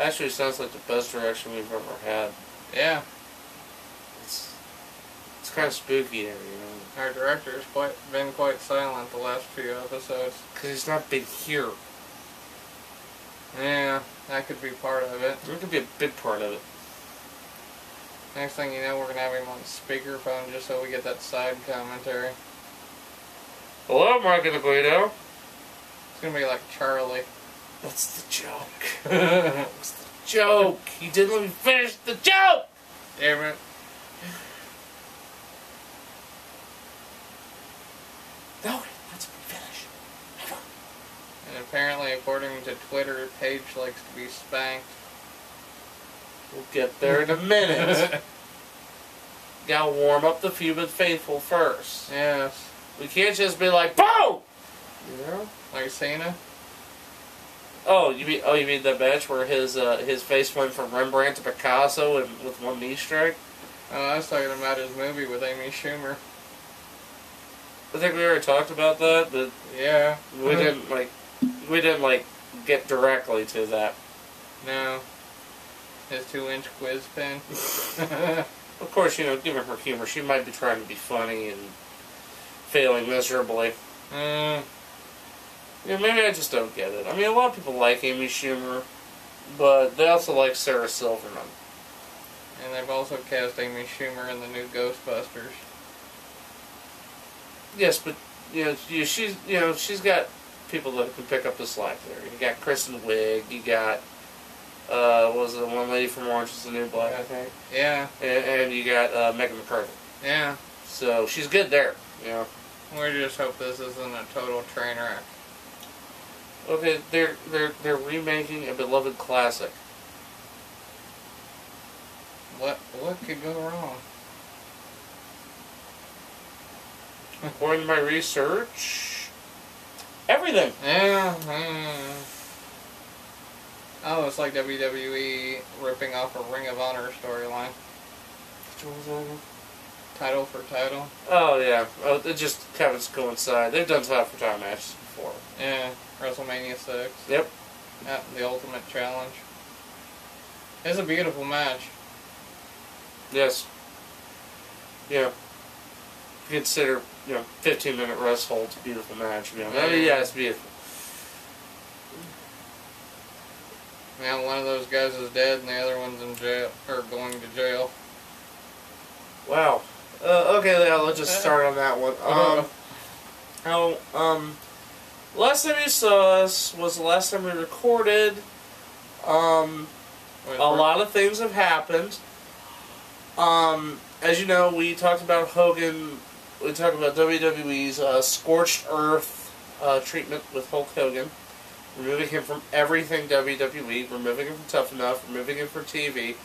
Actually, sounds like the best direction we've ever had. Yeah. It's kind of spooky there, you know. Our director's been quite silent the last few episodes. Because he's not big here. Yeah, that could be part of it. It could be a big part of it. Next thing you know, we're going to have him on speakerphone just so we get that side commentary. Hello, Mark and Guido. It's going to be like Charlie. That's the joke. That's the joke. You didn't let me finish the joke! Damn it. No, let's finish. And apparently, according to Twitter, Paige likes to be spanked. We'll get there in a minute. Gotta warm up the human faithful first. Yes. We can't just be like, BOOM! You know? Like Cena? Oh, you mean that match where his face went from Rembrandt to Picasso and with one knee strike? Oh, I was talking about his movie with Amy Schumer. I think we already talked about that, but yeah, we didn't get directly to that. No. His 2-inch quiz pen. Of course, you know, given her humor, she might be trying to be funny and failing miserably. Yeah, maybe I just don't get it. I mean, a lot of people like Amy Schumer, but they also like Sarah Silverman. And they've also cast Amy Schumer in the new Ghostbusters. Yes, but she's got people that can pick up the slack there. You got Kristen Wiig, you got what was it, one lady from Orange is the New Black, I think. Yeah. And you got Megan McCarthy. Yeah. So she's good there. You know. We just hope this isn't a total train wreck. Okay, they're remaking a beloved classic. What could go wrong? According to my research, everything. Yeah. Oh, it's like WWE ripping off a Ring of Honor storyline. Which one was that again? Title for title. Oh, yeah. Oh, it just happens to coincide. They've done title for title matches before. Yeah. WrestleMania 6. Yep. Yeah, the Ultimate Challenge. It's a beautiful match. Yes. Yeah. Consider, 15-minute rest holds a beautiful match. I mean, yeah, it's beautiful. Now one of those guys is dead and the other one's in jail, or going to jail. Wow. Okay, let's just start on that one. Last time you saw us was the last time we recorded. A lot of things have happened. As you know, we talked about Hogan. We talked about WWE's scorched earth treatment with Hulk Hogan, removing him from everything WWE, removing him from Tough Enough, removing him from TV.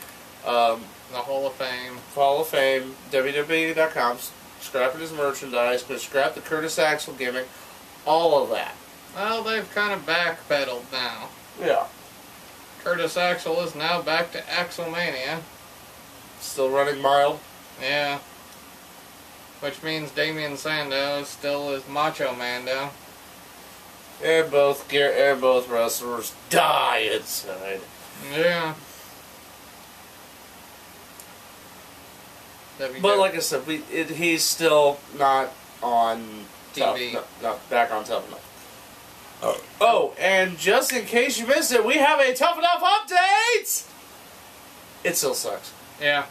The Hall of Fame. Hall of Fame, WWE.com, scrapping his merchandise, but scrap the Curtis Axel gimmick, all of that. Well, they've kind of backpedaled now. Yeah. Curtis Axel is now back to Axelmania. Still running mild. Yeah. Which means Damien Sandow still is Macho Mando. And both wrestlers die inside. Yeah. But like I said, he's still not on TV. Not back on Tough Enough. Oh, and just in case you missed it, we have a Tough Enough update! It still sucks. Yeah.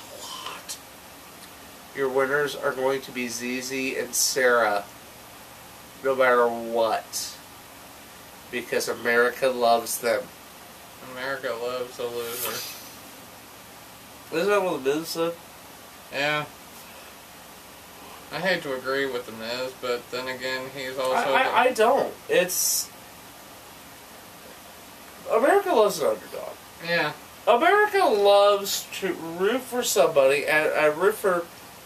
A lot. Your winners are going to be ZZ and Sarah, no matter what. Because America loves them. America loves a loser. Isn't that what the Miz said? Yeah. I hate to agree with the Miz, but then again, he's also... I don't. It's... America loves an underdog. Yeah. America loves to root for somebody and root for...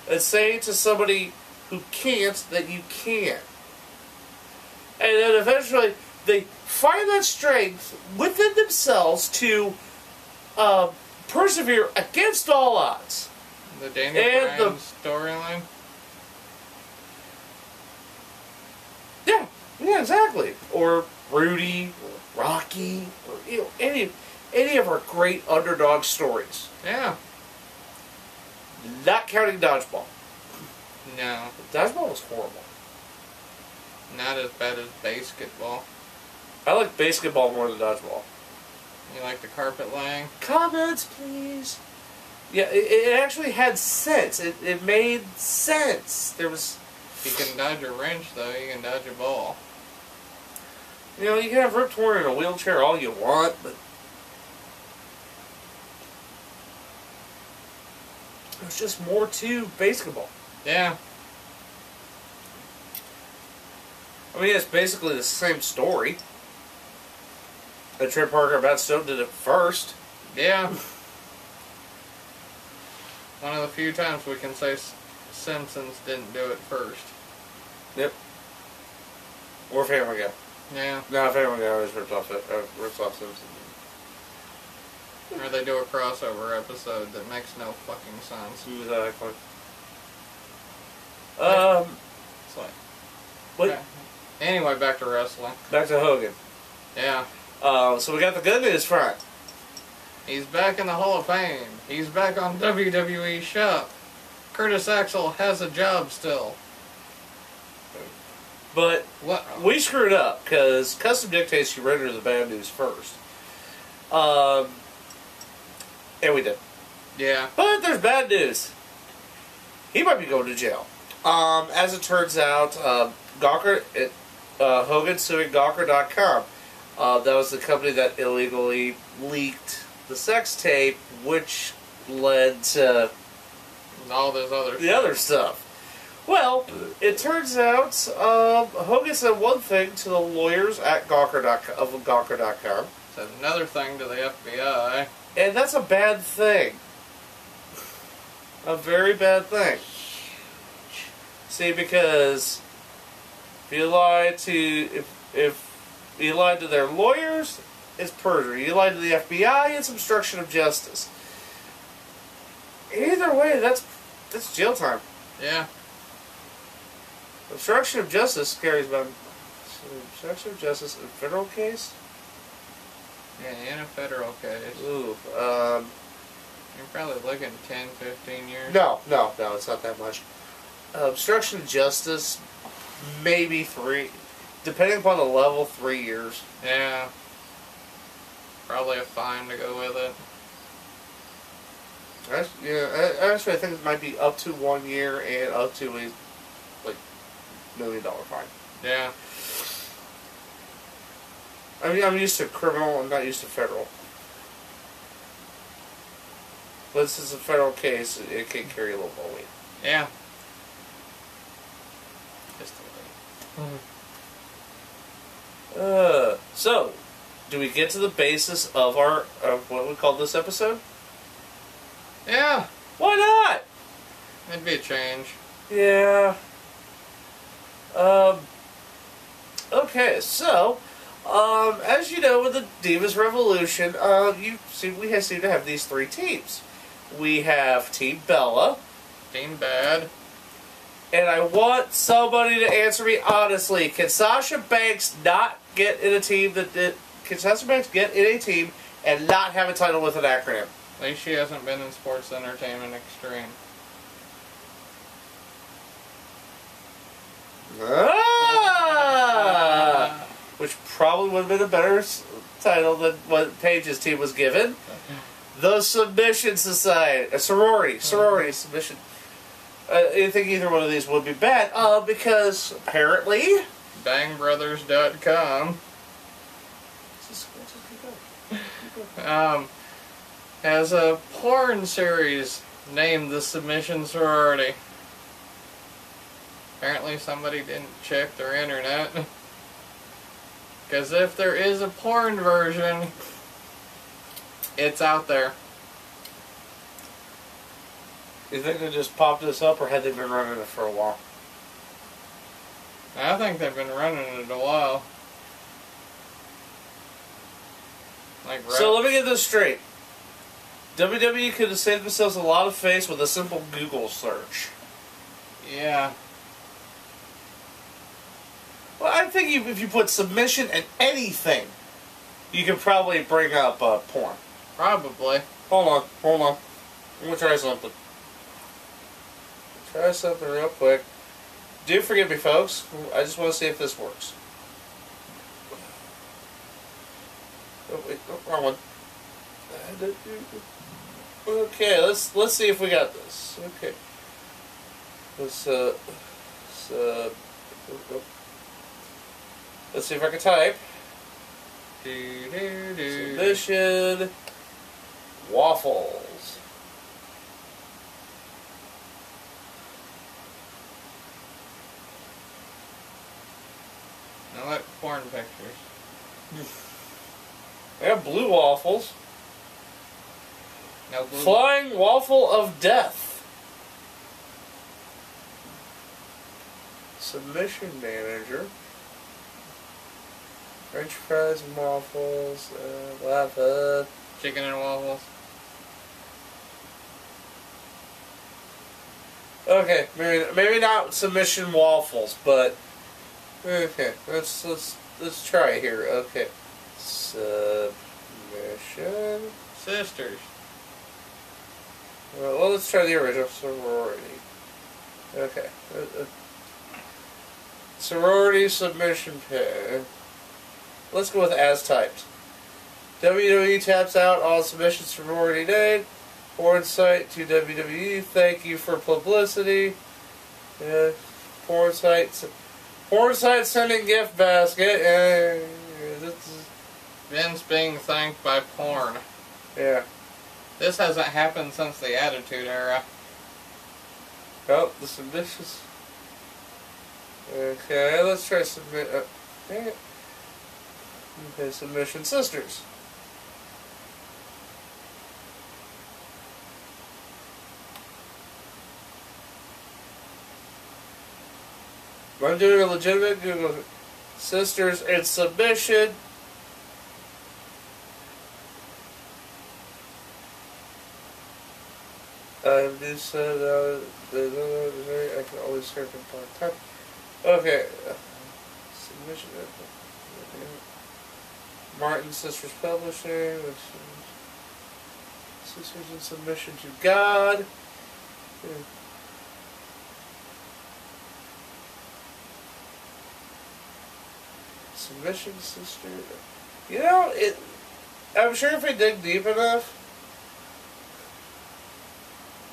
and say to somebody who can't that you can. And then eventually they find that strength within themselves to persevere against all odds. The Daniel Bryan storyline? Yeah, exactly. Or Rudy, Rocky, or any of our great underdog stories. Yeah. Not counting dodgeball. No. Dodgeball was horrible. Not as bad as basketball. I like basketball more than dodgeball. You like the carpet laying? Comments, please. Yeah, it actually had sense. It made sense. There was... You can dodge a wrench, though. You can dodge a ball. You know, you can have Rip Torn in a wheelchair all you want, but... There's just more to basketball. Yeah. I mean, it's basically the same story. Trey Parker and Matt Stone did it first. Yeah. One of the few times we can say Simpsons didn't do it first. Yep. Or Family Guy. Yeah. No, Family Guy always rips off Simpsons. Or they do a crossover episode that makes no fucking sense. Exactly. It's like... What? Okay. Anyway, back to wrestling. Back to Hogan. Yeah. So we got the good news front. He's back in the Hall of Fame. He's back on WWE Shop. Curtis Axel has a job still. But What? we screwed up because Custom dictates you render the bad news first. And we did. Yeah. But there's bad news. He might be going to jail. As it turns out, Gawker, Hogan suing Gawker.com. That was the company that illegally leaked the sex tape, which led to All this other the other stuff. Well, it turns out Hogan said one thing to the lawyers at Gawker.com. Said another thing to the FBI. And that's a bad thing. A very bad thing. See, because if you lie to if you lied to their lawyers, it's perjury. You lied to the FBI, it's obstruction of justice. Either way, that's jail time. Yeah. Obstruction of justice carries about obstruction of justice in a federal case. Yeah, in a federal case. Ooh, You're probably looking 10, 15 years. no, it's not that much. Obstruction of justice, maybe 3, depending upon the level, 3 years. Yeah. Probably a fine to go with it. Actually, I think it might be up to 1 year and up to a $1 million fine. Yeah. I mean, I'm used to criminal. I'm not used to federal. But this is a federal case. It can carry a little more weight. Yeah. Just a little. So, do we get to the basis of what we call this episode? Yeah. Why not? It'd be a change. Yeah. Okay, so, as you know, with the Divas Revolution, we seem to have these 3 teams. We have Team Bella. Team Bad. And I want somebody to answer me honestly. Can Sasha Banks not get in a team Can Sasha Banks get in a team and not have a title with an acronym? At least she hasn't been in Sports Entertainment Extreme. Which probably would have been a better title than what Paige's team was given. The Submission Society. Sorority Submission. I think either one of these would be bad. Because apparently... BangBrothers.com has a porn series named The Submission Sorority. Apparently somebody didn't check their internet. Because if there is a porn version, it's out there. You think they just popped this up, or had they been running it for a while? I think they've been running it a while. So let me get this straight. WWE could have saved themselves a lot of face with a simple Google search. Yeah. Well, I think if you put submission and anything you could probably bring up porn. Probably. Hold on. I'm gonna try something. Try something real quick. Do forgive me, folks. I just want to see if this works. Oh wait, no, wrong one. Okay, let's see if we got this. Okay. Let's see if I can type. Submission waffles. I like porn pictures. I have blue waffles. No blue. Flying waffle of death. Submission manager. French fries and waffles. Lava. Chicken and waffles. Okay, maybe not submission waffles, but okay. Let's try it here. Okay, submission. Sisters. Well, let's try the original sorority. Okay. Sorority submission pay. Let's go with as typed. WWE taps out all submissions sorority day. Porn site to WWE. Thank you for publicity. Yeah. Porn site sending gift basket. Vince being thanked by porn. Yeah. This hasn't happened since the Attitude Era. Oh, the submissions. Okay, let's try submit. Dang it. Okay, submission sisters. I'm doing a legitimate Google. Sisters and submission. I've just said I can always search and find time. Okay. Submission. Martin Sisters Publishing. Which is Sisters in Submission to God. Yeah. Submission Sister. You know, I'm sure if we dig deep enough.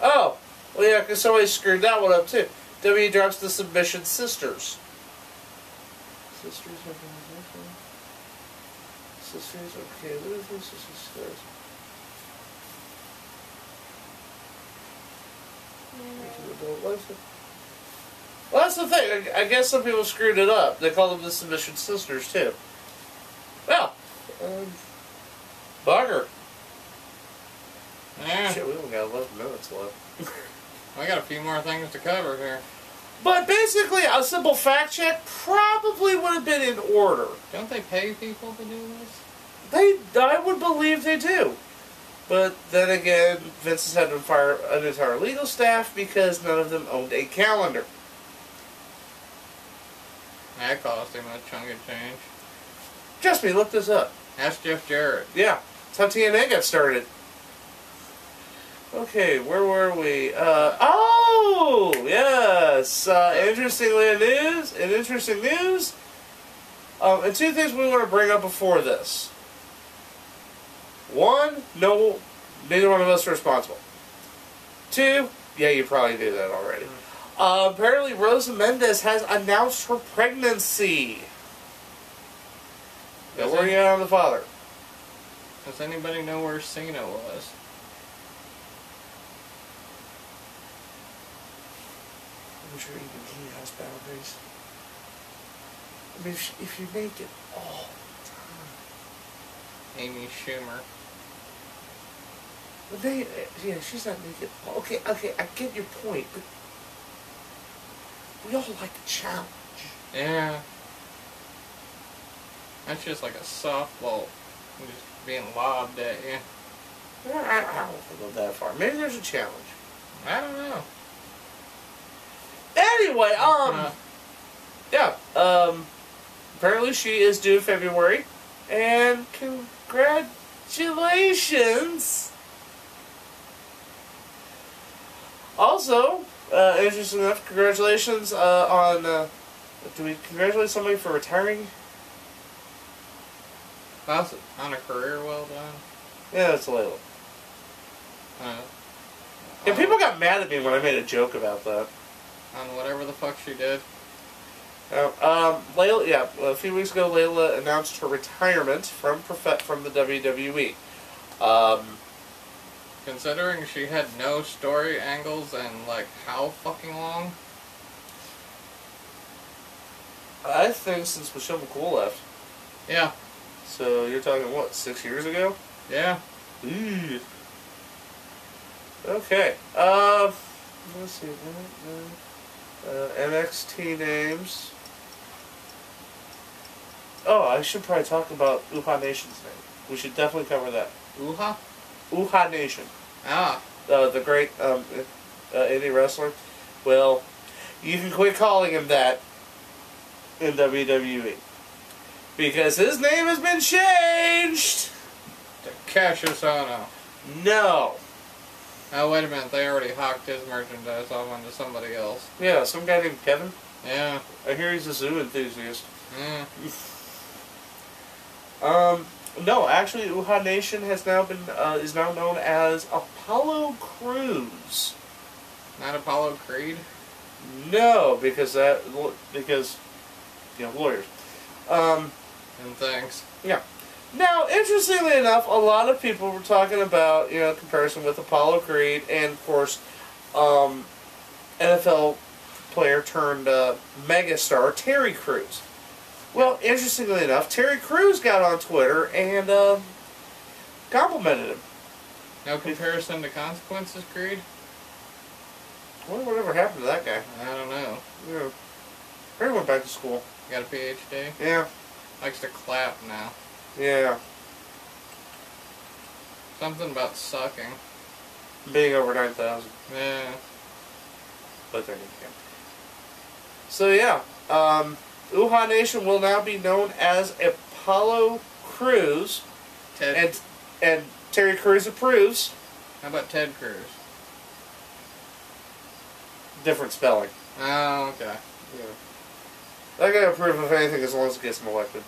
Oh! Well, yeah, because somebody screwed that one up too. W drops the Submission Sisters. Sisters, okay, what is this? Sisters. Well, that's the thing. I guess some people screwed it up. They call them the Submission Sisters, too. Well, bugger. Yeah. Shit, we only got 11 minutes left. We got a few more things to cover here. But basically, a simple fact check probably would have been in order. Don't they pay people to do this? I would believe they do. But then again, Vince has had to fire an entire legal staff because none of them owned a calendar. That cost him a chunk of change. Trust me, look this up. Ask Jeff Jarrett. Yeah, that's how TNA got started. Okay, where were we? Oh, yes. Interesting news. And two things we want to bring up before this. One, no, neither one of us are responsible. Two, yeah, you probably knew that already. Apparently, Rosa Mendez has announced her pregnancy. Now, where are you at on the father? Does anybody know where Cena was? I'm sure even he has boundaries. I mean, if you make it all the time. Amy Schumer. But yeah, she's not naked. Okay, I get your point, but we all like a challenge. Yeah. That's just like a softball just being lobbed at you. I don't know if I go that far. Maybe there's a challenge. I don't know. Anyway, yeah, apparently she is due in February. And congratulations. Also, interesting enough, congratulations on... do we congratulate somebody for retiring? On a career well done. Yeah, it's Layla. Yeah, people got mad at me when I made a joke about that. On whatever the fuck she did. Layla, yeah, a few weeks ago, Layla announced her retirement from the WWE. Considering she had no story angles and, like, how fucking long? I think since Michelle McCool left. Yeah. So you're talking, what, 6 years ago? Yeah. Ooh. Okay. Let's see. NXT names. Oh, I should probably talk about Uha Nation's name. We should definitely cover that. Uha? Uha Nation. Ah. The great indie wrestler. Well, you can quit calling him that in WWE. Because his name has been changed! To Cassius Ohno. No. Oh, wait a minute. They already hawked his merchandise off onto somebody else. Yeah, some guy named Kevin. Yeah. I hear he's a zoo enthusiast. Yeah. No, actually, Uha Nation has now been is now known as Apollo Crews. Not Apollo Creed? No, because lawyers. And things. Yeah. Now, interestingly enough, a lot of people were talking about comparison with Apollo Creed and of course, NFL player turned megastar Terry Crews. Well, interestingly enough, Terry Crews got on Twitter and complimented him. No comparison to Consequences, Creed? I wonder whatever happened to that guy. I don't know. Yeah. Probably went back to school. Got a PhD? Yeah. Likes to clap now. Yeah. Something about sucking. Being over 9,000. Yeah. But there you go. So yeah, Uha Nation will now be known as Apollo Crews. Ted. And Terry Crews approves. How about Ted Cruz? Different spelling. Oh, okay. Yeah. That guy approve of anything as long as it gets him elected.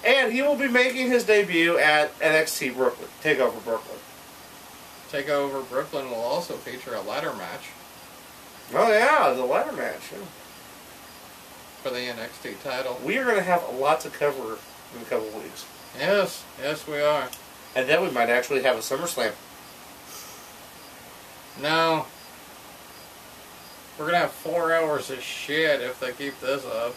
And he will be making his debut at NXT Brooklyn. TakeOver Brooklyn. TakeOver Brooklyn will also feature a ladder match. Oh yeah, the ladder match. Yeah. For the NXT title. We are going to have a lot to cover in a couple of weeks. Yes, yes we are. And then we might actually have a SummerSlam. No. We're going to have 4 hours of shit if they keep this up.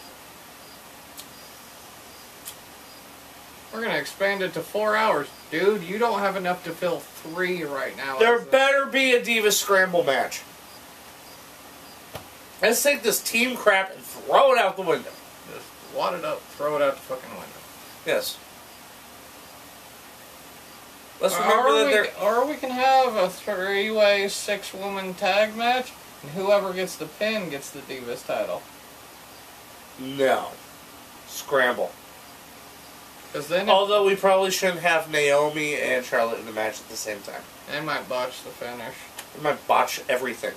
We're going to expand it to 4 hours. Dude, you don't have enough to fill 3 right now. There better be a Divas Scramble match. Let's take this team crap and throw it out the window. Just wad it up, throw it out the fucking window. Yes. Let's remember that or we can have a 3-way 6-woman tag match, and whoever gets the pin gets the Divas title. No. Scramble. Then although we probably shouldn't have Naomi and Charlotte in the match at the same time. They might botch the finish. They might botch everything.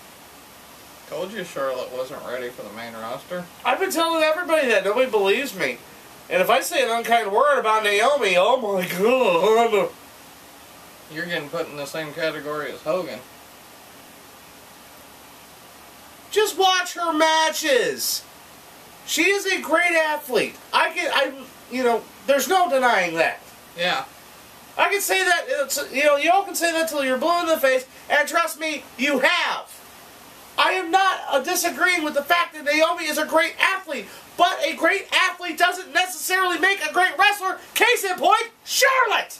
Told you Charlotte wasn't ready for the main roster. I've been telling everybody that. Nobody believes me. And if I say an unkind word about Naomi, oh my god. You're getting put in the same category as Hogan. Just watch her matches. She is a great athlete. There's no denying that. Yeah. I can say that, you all can say that till you're blue in the face, and trust me, you have. I am not disagreeing with the fact that Naomi is a great athlete, but a great athlete doesn't necessarily make a great wrestler. Case in point, Charlotte!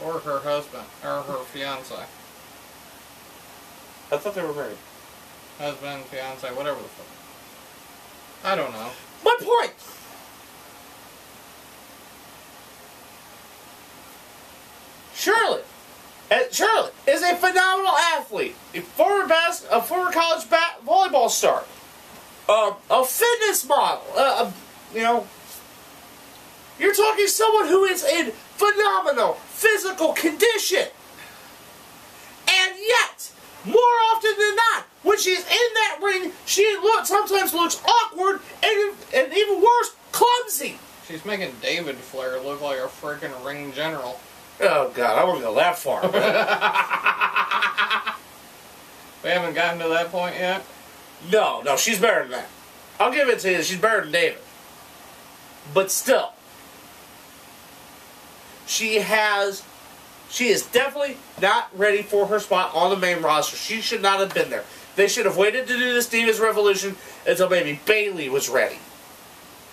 Or her husband, or her fiance. I thought they were married. Husband, fiance, whatever the fuck. I don't know. My point! Charlotte is a phenomenal athlete. A former college volleyball star. A fitness model. You know, you're talking someone who is in phenomenal physical condition. And yet, more often than not, when she's in that ring, she sometimes looks awkward and even worse, clumsy. She's making David Flair look like a freaking ring general. Oh, God, I wouldn't go that far. We haven't gotten to that point yet? No, she's better than that. I'll give it to you, she's better than David. But still, she is definitely not ready for her spot on the main roster. She should not have been there. They should have waited to do this Divas Revolution until maybe Bayley was ready.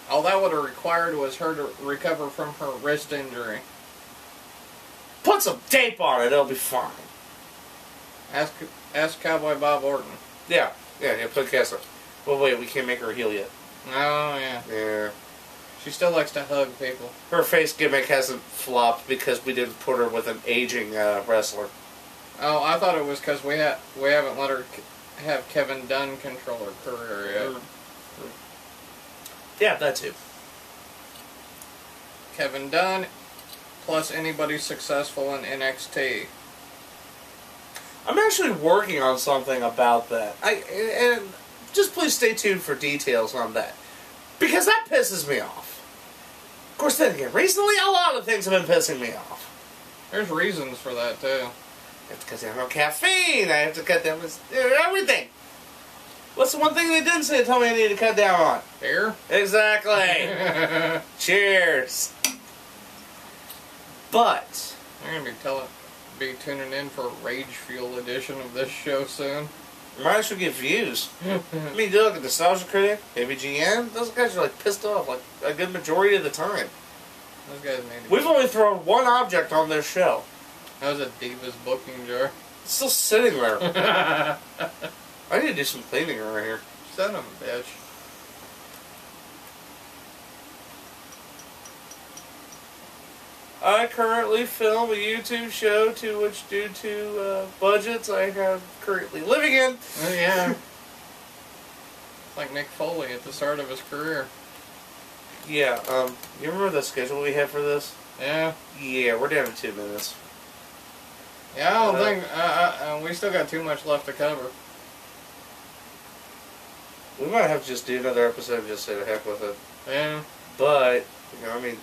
All that would have required was her to recover from her wrist injury. Put some tape on it, it'll be fine. Ask Cowboy Bob Orton. Yeah, put cast up. Well, wait, we can't make her heel yet. Oh, yeah. Yeah. She still likes to hug people. Her face gimmick hasn't flopped because we didn't put her with an aging wrestler. Oh, I thought it was because we haven't let her have Kevin Dunn control her career yet. Yeah, that too. Kevin Dunn, plus anybody successful in NXT. I'm actually working on something about that. And just please stay tuned for details on that. Because that pisses me off. Of course, then again, recently a lot of things have been pissing me off. There's reasons for that, too. I have to cut down on caffeine. I have to cut down everything. What's the one thing they didn't say? Tell me I need to cut down on. Beer? Exactly. Cheers. But You're gonna be tuning in for a Rage Fuel edition of this show soon. might as well get views. I mean, you look at Nostalgia Critic, maybe GM. Those guys are like pissed off like a good majority of the time. Those guys need to We've only thrown one object on their show. That was a Divas booking jar. It's still sitting there. I need to do some cleaning around here. Son of a bitch. I currently film a YouTube show to which, due to budgets, I have currently living in. Oh, yeah. Like Mick Foley at the start of his career. Yeah, you remember the schedule we had for this? Yeah. Yeah, we're down to 2 minutes. Yeah, I don't think... we still got too much left to cover. We might have to just do another episode and just say the heck with it. Yeah. But, you know, I mean,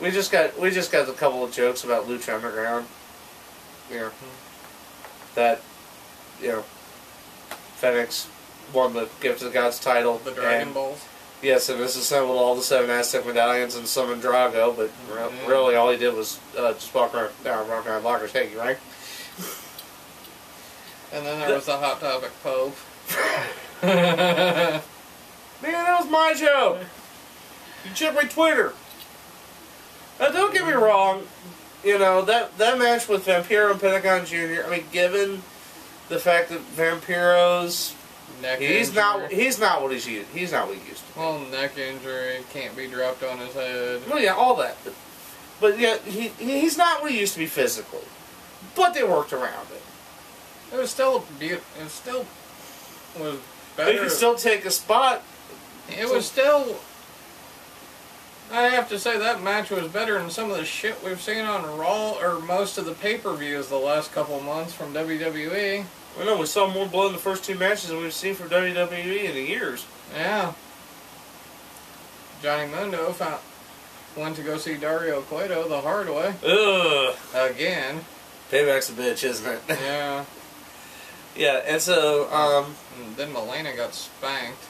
we just got a couple of jokes about Lucha Underground. You know, that, you know, Phoenix won the Gift of the Gods title. The Dragon Balls. Yes, and disassembled all the 7 Aztec medallions and summoned Drago, but really all he did was just walk around Locker's Hanky, right? And then there was the Hot Topic Pope. Man, that was my joke! You check my Twitter. Now, don't get me wrong, you know, that match with Vampiro and Pentagon Jr., I mean, given the fact that Vampiro's Neck he's injury. not what he used to be. Well, neck injury, can't be dropped on his head. Well, yeah, all that. But yeah, he's not what he used to be physically. But they worked around it. It was still it still was better. They could still take a spot. It was still... I have to say that match was better than some of the shit we've seen on Raw or most of the pay-per-views the last couple months from WWE. Well, no, we saw more blood in the first 2 matches than we've seen from WWE in years. Yeah. Johnny Mundo went to go see Dario Cueto the hard way. Ugh. Again. Payback's a bitch, isn't it? Yeah. Yeah, and so, And then Melena got spanked.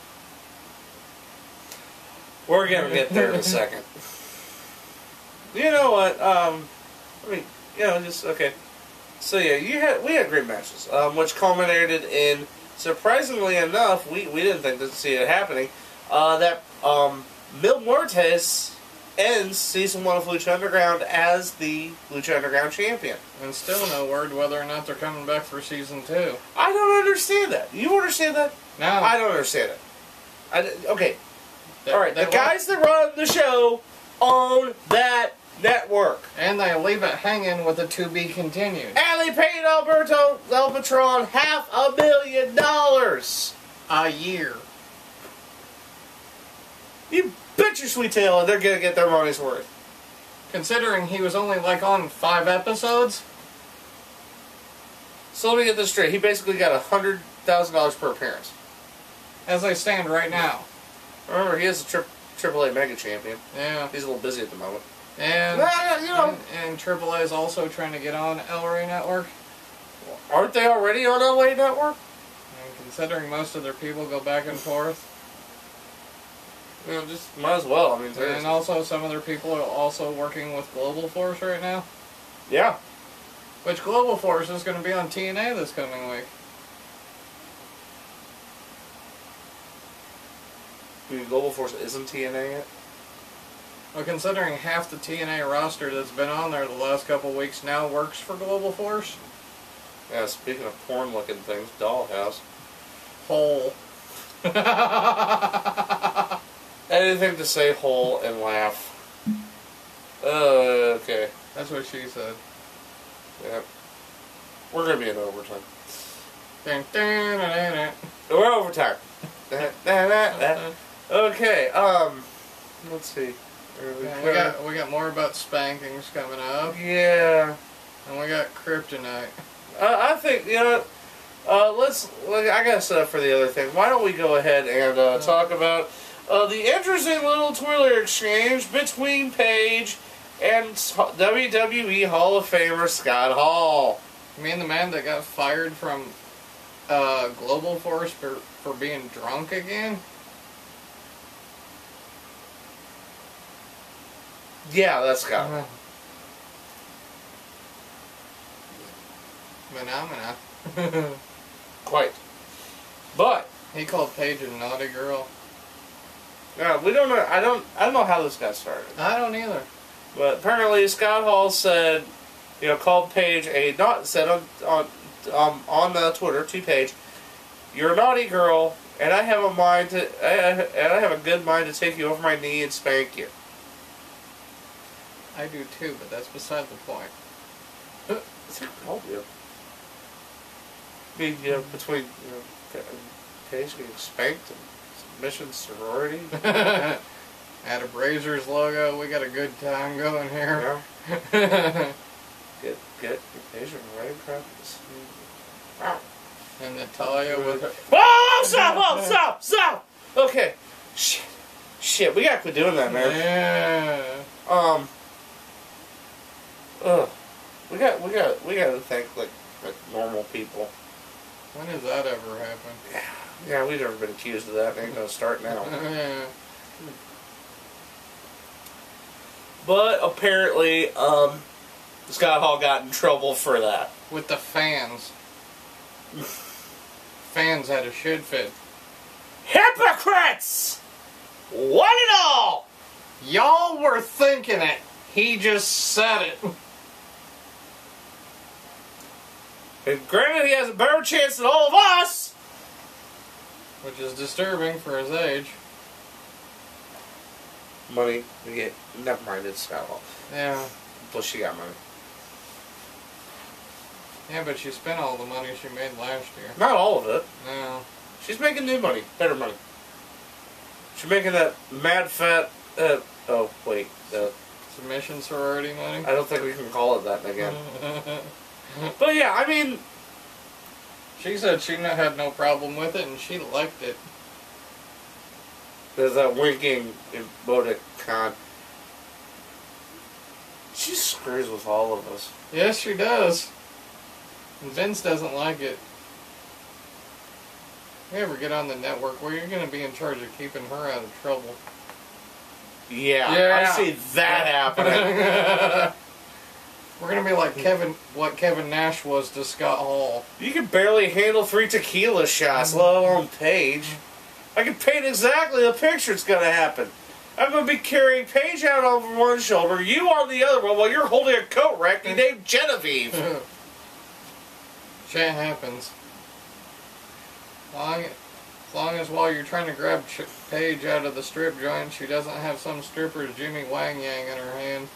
we're gonna get there in a second. You know what, I mean, you know, just, okay. So yeah, we had great matches, which culminated in, surprisingly enough, we didn't think to see it happening, that Mil Muertes ends Season 1 of Lucha Underground as the Lucha Underground champion. And still no word whether or not they're coming back for Season 2. I don't understand that. You understand that? No. I don't understand it. Okay. Alright, the guys that run the show own that network. And they leave it hanging with a to be continued. And they paid Alberto El Patron $500,000 A year. You bet your sweet tail they're gonna get their money's worth. Considering he was only like on 5 episodes. So let me get this straight. He basically got $100,000 per appearance. As I stand right now. Remember, he is a AAA Mega Champion. Yeah. He's a little busy at the moment. And, you know. and AAA is also trying to get on El Rey Network. Aren't they already on LA Network? And considering most of their people go back and forth. You know, just might as well. I mean, And also some of their people are also working with Global Force right now. Yeah. Which Global Force is going to be on TNA this coming week. Global Force isn't TNA yet? Well, considering half the TNA roster that's been on there the last couple weeks now works for Global Force. Yeah, speaking of porn-looking things, Dollhouse. Hole. Anything to say hole and laugh. Okay. That's what she said. Yeah. We're going to be in overtime. Dun, dun, dun, dun, dun. We're overtime. Okay, let's see. We got more about spankings coming up. Yeah. And we got kryptonite. I think, you know, I gotta set up for the other thing. Why don't we go ahead and talk about the interesting little Twitter exchange between Paige and WWE Hall of Famer Scott Hall. You mean the man that got fired from Global Force for being drunk again? Yeah, that's Scott Hall. Phenomena. Quite. But he called Paige a naughty girl. no, we don't know. I don't know how this got started. I don't either. But apparently, Scott Hall said, you know, called Paige said on the Twitter to Paige, "You're a naughty girl, and I have a good mind to take you over my knee and spank you." I do too, but that's beside the point. What's it called, you? You know, between Paige getting spanked and submission sorority. At a Brazers logo, we got a good time going here. Yeah. Get Paige right practice. Wow. And Natalia with her. Whoa! Stop! Okay. Shit. We gotta quit doing that, man. Yeah. We gotta think like normal people. When does that ever happen? Yeah, we've never been accused of that. It ain't gonna start now. Yeah. But apparently, Scott Hall got in trouble for that. With the fans. Fans had a shit fit. Hypocrites! One and all! Y'all were thinking it. He just said it. And granted, he has a better chance than all of us. Which is disturbing for his age. Money. Never mind, it's Scott Hall. Yeah. Plus, she got money. Yeah, but she spent all the money she made last year. Not all of it. No. She's making new money. Better money. She's making that mad fat... oh, wait. Submission sorority money? I don't think we can call it that again. But yeah, I mean... She said she had no problem with it, and she liked it. There's that winking emoticon. She screws with all of us. Yes, she does. And Vince doesn't like it. If you ever get on the network where you're going to be in charge of keeping her out of trouble. Yeah. I see that happening. We're going to be like Kevin Nash was to Scott Hall. You can barely handle 3 tequila shots, let alone Paige. I can paint exactly the picture it's going to happen. I'm going to be carrying Paige out over one shoulder, you on the other one, while you're holding a coat rack you named Genevieve. Shit happens. As long as while you're trying to grab Paige out of the strip joint, she doesn't have some stripper's Jimmy Wang Yang in her hand.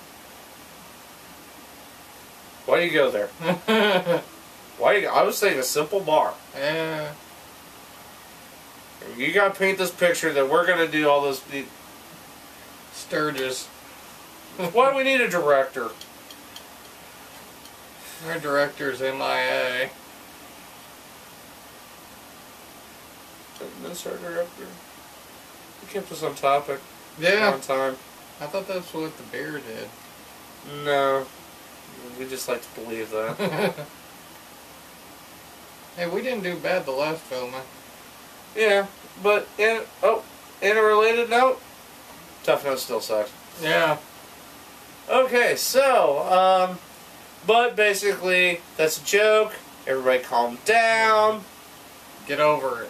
Why do you go there? I was saying a simple bar. Yeah. You gotta paint this picture that we're gonna do all this. Sturgis. Why we need a director? Our director's MIA. That's our director. He kept us on topic. Yeah. On time. I thought that's what the bear did. No. We just like to believe that. Hey, we didn't do bad the last filming. Yeah, but in a related note, Tough Note still sucks. Yeah. Okay, so, but basically, that's a joke. Everybody calm down. Get over it.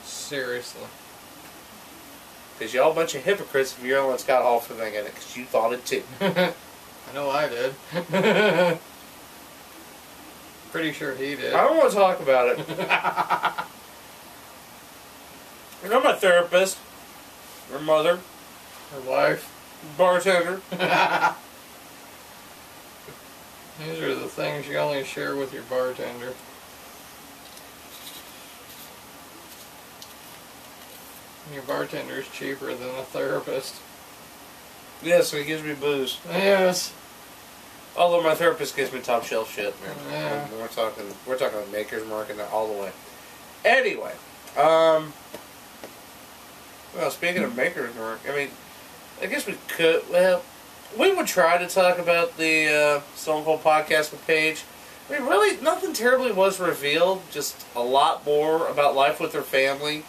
Seriously. Because y'all a bunch of hypocrites if you're the one that's got Hall for thing in it, because you thought it too. I know I did. Pretty sure he did. I don't want to talk about it. You know my therapist, her mother, Her wife. bartender. These are the things you only share with your bartender. Your bartender's cheaper than a therapist. Yeah, so he gives me booze. Yes. Although my therapist gives me top shelf shit, man. Yeah. We're talking Maker's Mark and all the way. Anyway, well, speaking of Maker's Mark, I mean, I guess we could. Well, we would try to talk about the Stone Cold podcast with Paige. I mean, really, nothing terribly was revealed. Just a lot more about life with her family,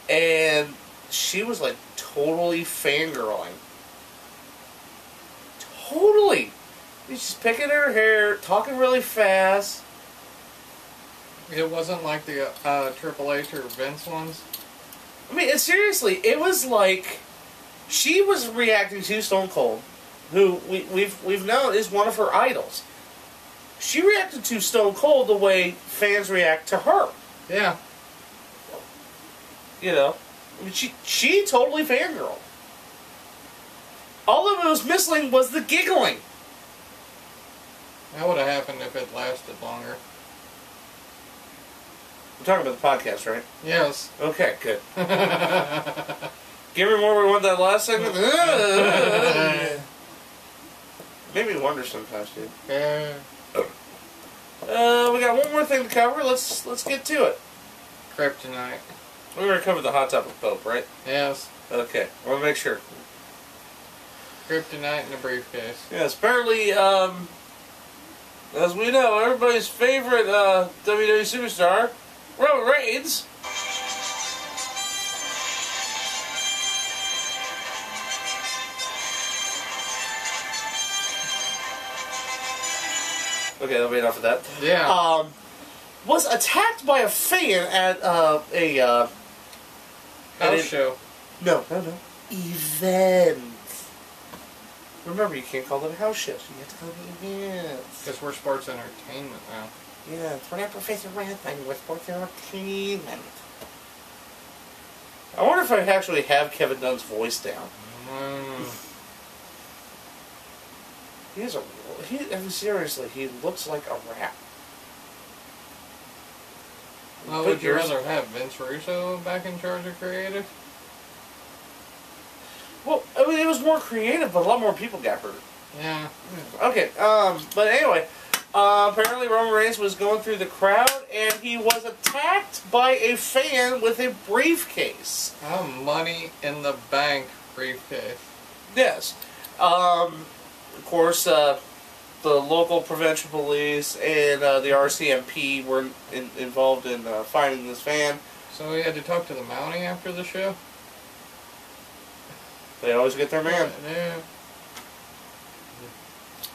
and she was like totally fangirling. Totally. She's picking her hair, talking really fast. It wasn't like the Triple H or Vince ones. I mean, seriously, it was like she was reacting to Stone Cold, who we've known is one of her idols. She reacted to Stone Cold the way fans react to her. Yeah. You know, I mean, she totally fangirled. All of it was missing was the giggling. That would have happened if it lasted longer. We're talking about the podcast, right? Yes. Okay, good. Give me more. We want that last segment. Made me wonder sometimes, dude. Yeah. We got one more thing to cover. Let's get to it. Kryptonite. We already covered the hot topic Pope, right? Yes. Okay. I want to make sure. Kryptonite in a briefcase. Yes, apparently, as we know, everybody's favorite WWE superstar, Roman Reigns. Okay, that'll be enough of that. Yeah. Was attacked by a fan at a House show. No. Event. Remember, you can't call them house shows. You have to call them events. Because we're sports entertainment now. Yeah, we're not Professor Wrestling. We're sports entertainment. I wonder if I actually have Kevin Dunn's voice down. I mean, seriously, he looks like a rat. Well, would you rather have Vince Russo back in charge of creative? Well, I mean, it was more creative, but a lot more people got hurt. Yeah. Okay, but anyway, apparently Roman Reigns was going through the crowd, and he was attacked by a fan with a briefcase. A money in the bank briefcase. Yes. Of course, the local provincial police and the RCMP were involved in finding this fan. So he had to talk to the Mountie after the show? They always get their man. Yeah.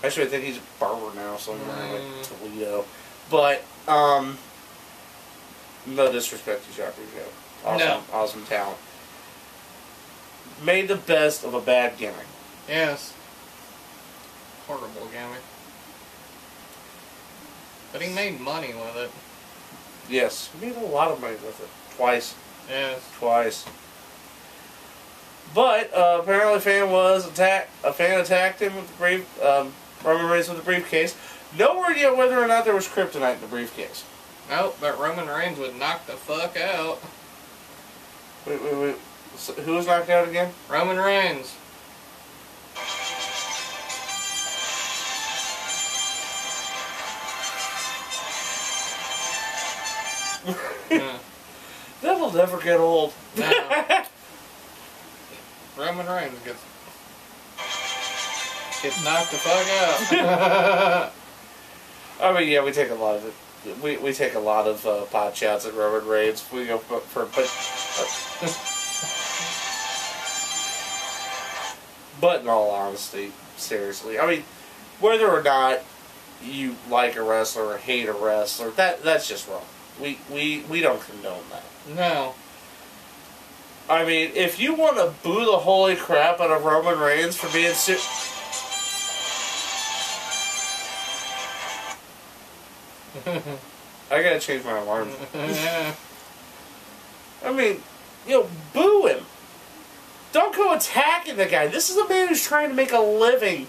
Actually, I think he's a barber now somewhere like Toledo. But, no disrespect to Jacques Rougeau. Awesome talent. Made the best of a bad gimmick. Yes. Horrible gimmick. But he made money with it. Yes. He made a lot of money with it. Twice. Yes. Twice. But apparently, a fan attacked him with the Roman Reigns with the briefcase. No word yet whether or not there was kryptonite in the briefcase. Nope, but Roman Reigns would knock the fuck out. Wait. So, who was knocked out again? Roman Reigns. Yeah. That'll never get old. No. Roman Reigns gets knocked the fuck out. I mean, yeah, we take a lot of it. We take a lot of pot shots at Roman Reigns. We go but in all honesty, seriously, I mean, whether or not you like a wrestler or hate a wrestler, that's just wrong. We don't condone that. No. I mean, if you want to boo the holy crap out of Roman Reigns for being I gotta change my alarm. I mean, boo him. Don't go attacking the guy. This is a man who's trying to make a living.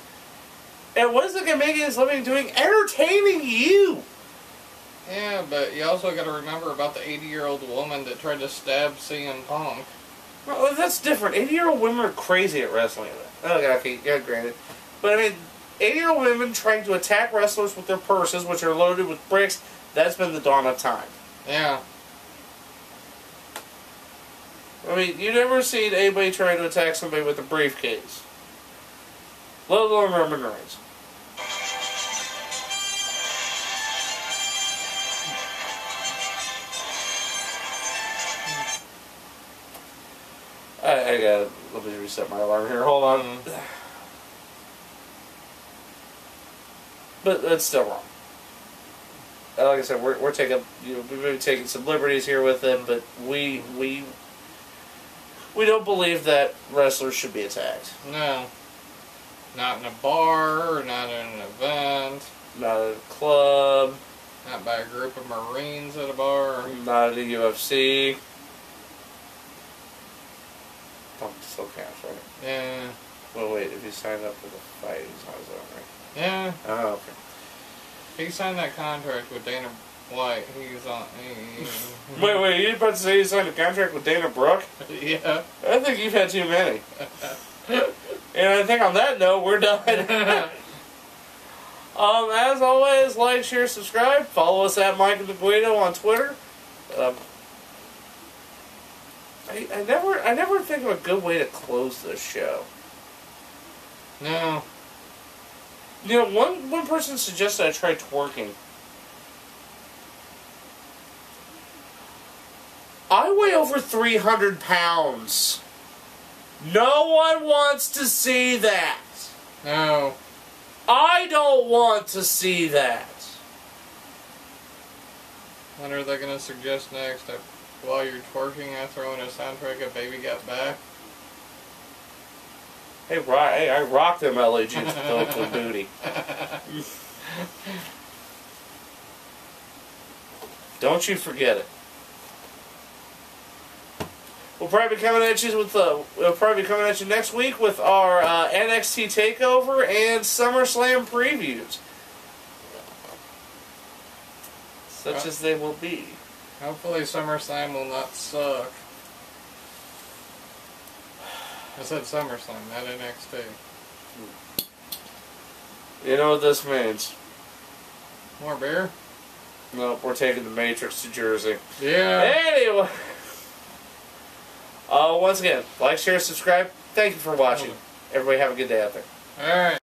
And what is the guy making his living doing? Entertaining you. Yeah, but you also got to remember about the 80-year-old woman that tried to stab CM Punk. Well, that's different. 80-year-old women are crazy at wrestling. Okay, yeah, granted. But I mean, 80-year-old women trying to attack wrestlers with their purses, which are loaded with bricks, that's been the dawn of time. Yeah. I mean, you never seen anybody trying to attack somebody with a briefcase. Let alone Roman Reigns. I gotta, let me reset my alarm here, hold on. But that's still wrong. Like I said, we're taking, we may be taking some liberties here with it, but we don't believe that wrestlers should be attacked. No. Not in a bar, not in an event. Not at a club. Not by a group of Marines at a bar. Not at a UFC. Punk still counts, right? Yeah. Well, wait, if he signed up for the fight, he's on his own, right? Yeah. Oh, okay. He signed that contract with Dana White. He's on. Wait, you about to say you signed a contract with Dana Brooke? Yeah. I think you've had too many. And I think on that note, we're done. As always, like, share, subscribe. Follow us at Mike and the Guido on Twitter. I never think of a good way to close this show. No. One person suggested I try twerking. I weigh over 300 pounds. No one wants to see that. No. I don't want to see that. What are they going to suggest next? While you're twerking, I throw in a soundtrack of Baby Got Back? Hey, I rock them LA jeans with Oakland booty. Don't you forget it. We'll probably be coming at you next week with our NXT Takeover and SummerSlam previews, such as they will be. Hopefully, SummerSlam will not suck. I said SummerSlam, not NXT. You know what this means? More beer? Nope, we're taking the Matrix to Jersey. Yeah. Anyway. Once again, like, share, subscribe. Thank you for watching. Everybody have a good day out there. Alright.